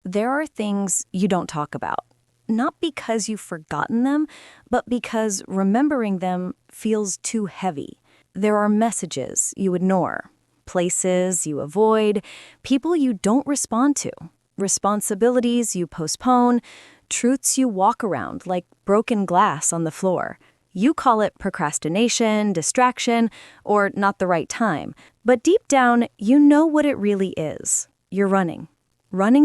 There are things you don't talk about, not because you've forgotten them, but because remembering them feels too heavy. There are messages you ignore, places you avoid, people you don't respond to, responsibilities you postpone, truths you walk around like broken glass on the floor. You call it procrastination, distraction, or not the right time. But deep down, you know what it really is. You're running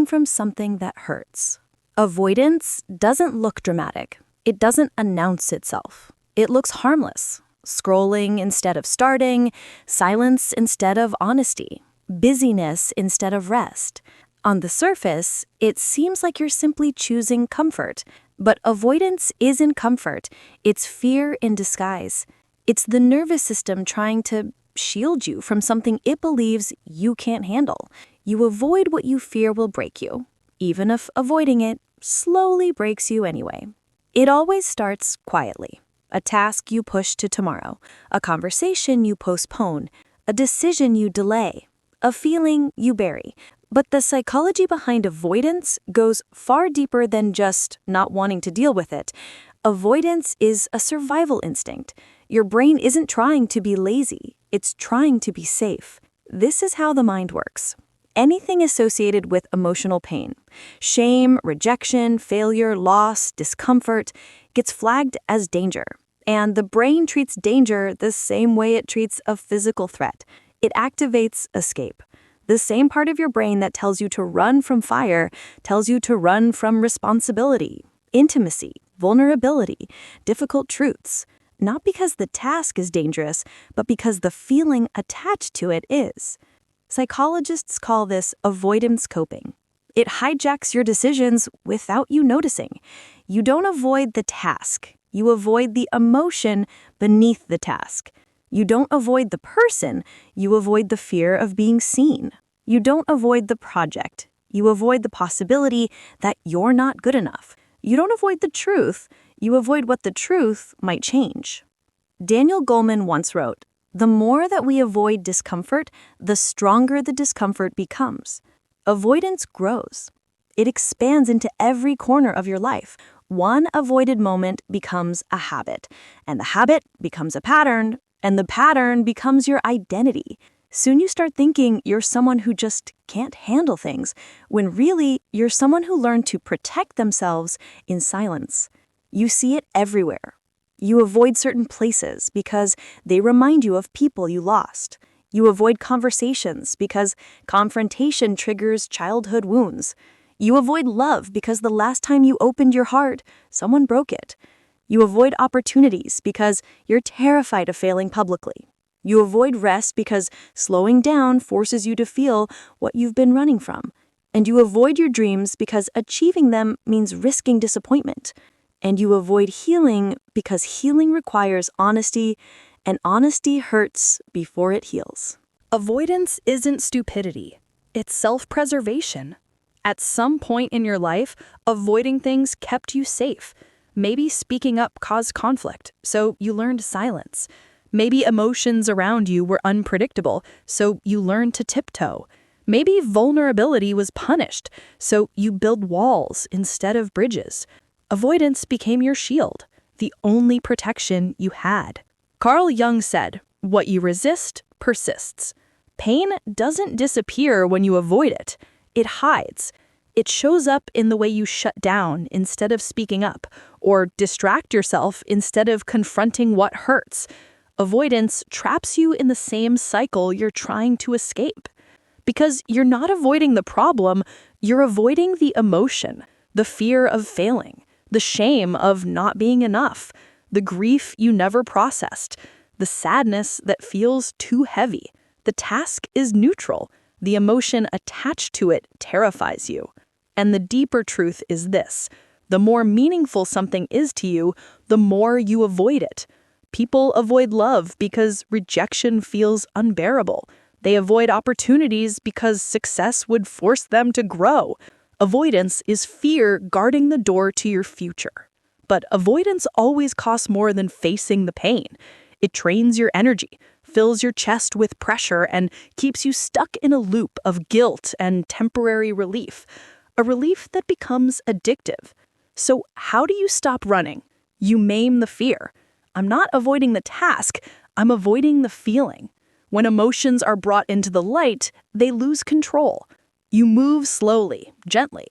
from something that hurts. Avoidance doesn't look dramatic. It doesn't announce itself. It looks harmless. Scrolling instead of starting, silence instead of honesty, busyness instead of rest. On the surface, it seems like you're simply choosing comfort. But avoidance isn't comfort. It's fear in disguise. It's the nervous system trying to shield you from something it believes you can't handle. You avoid what you fear will break you, even if avoiding it slowly breaks you anyway. It always starts quietly. A task you push to tomorrow, a conversation you postpone, a decision you delay, a feeling you bury. But the psychology behind avoidance goes far deeper than just not wanting to deal with it. Avoidance is a survival instinct. Your brain isn't trying to be lazy, it's trying to be safe. This is how the mind works. Anything associated with emotional pain, shame, rejection, failure, loss, discomfort, gets flagged as danger. And the brain treats danger the same way it treats a physical threat. It activates escape. The same part of your brain that tells you to run from fire tells you to run from responsibility, intimacy, vulnerability, difficult truths. Not because the task is dangerous, but because the feeling attached to it is. Psychologists call this avoidance coping. It hijacks your decisions without you noticing. You don't avoid the task. You avoid the emotion beneath the task. You don't avoid the person. You avoid the fear of being seen. You don't avoid the project. You avoid the possibility that you're not good enough. You don't avoid the truth. You avoid what the truth might change. Daniel Goleman once wrote, "The more that we avoid discomfort, the stronger the discomfort becomes." Avoidance grows. It expands into every corner of your life. One avoided moment becomes a habit, and the habit becomes a pattern, and the pattern becomes your identity. Soon you start thinking you're someone who just can't handle things, when really you're someone who learned to protect themselves in silence. You see it everywhere. You avoid certain places because they remind you of people you lost. You avoid conversations because confrontation triggers childhood wounds. You avoid love because the last time you opened your heart, someone broke it. You avoid opportunities because you're terrified of failing publicly. You avoid rest because slowing down forces you to feel what you've been running from. And you avoid your dreams because achieving them means risking disappointment. And you avoid healing because healing requires honesty, and honesty hurts before it heals. Avoidance isn't stupidity. It's self-preservation. At some point in your life, avoiding things kept you safe. Maybe speaking up caused conflict, so you learned silence. Maybe emotions around you were unpredictable, so you learned to tiptoe. Maybe vulnerability was punished, so you build walls instead of bridges. Avoidance became your shield, the only protection you had. Carl Jung said, "What you resist persists." Pain doesn't disappear when you avoid it. It hides. It shows up in the way you shut down instead of speaking up, or distract yourself instead of confronting what hurts. Avoidance traps you in the same cycle you're trying to escape. Because you're not avoiding the problem, you're avoiding the emotion, the fear of failing, the shame of not being enough, the grief you never processed, the sadness that feels too heavy. The task is neutral. The emotion attached to it terrifies you. And the deeper truth is this: the more meaningful something is to you, the more you avoid it. People avoid love because rejection feels unbearable. They avoid opportunities because success would force them to grow. Avoidance is fear guarding the door to your future. But avoidance always costs more than facing the pain. It drains your energy, fills your chest with pressure, and keeps you stuck in a loop of guilt and temporary relief. a relief that becomes addictive. So how do you stop running? You maim the fear. I'm not avoiding the task, I'm avoiding the feeling. When emotions are brought into the light, they lose control. You move slowly, gently.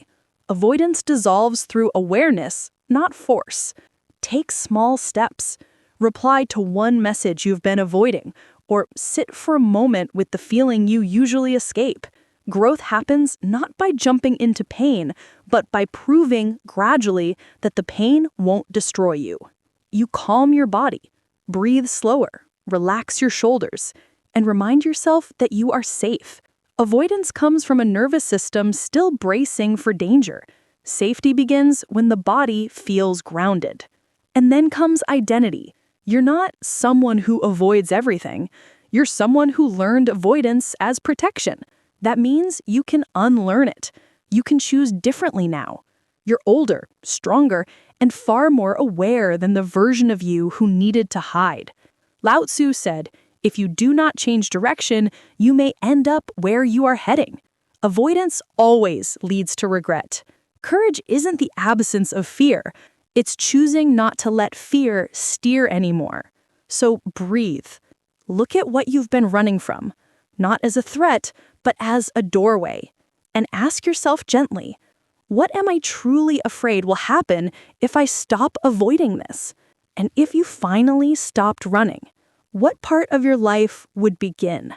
Avoidance dissolves through awareness, not force. Take small steps. Reply to one message you've been avoiding, or sit for a moment with the feeling you usually escape. Growth happens not by jumping into pain, but by proving gradually that the pain won't destroy you. You calm your body, breathe slower, relax your shoulders, and remind yourself that you are safe. Avoidance comes from a nervous system still bracing for danger. Safety begins when the body feels grounded. And then comes identity. You're not someone who avoids everything. You're someone who learned avoidance as protection. That means you can unlearn it. You can choose differently now. You're older, stronger, and far more aware than the version of you who needed to hide. Lao Tzu said, "If you do not change direction, you may end up where you are heading." Avoidance always leads to regret. Courage isn't the absence of fear. It's choosing not to let fear steer anymore. So breathe. Look at what you've been running from, not as a threat, but as a doorway. And ask yourself gently, what am I truly afraid will happen if I stop avoiding this? And if you finally stopped running, what part of your life would begin?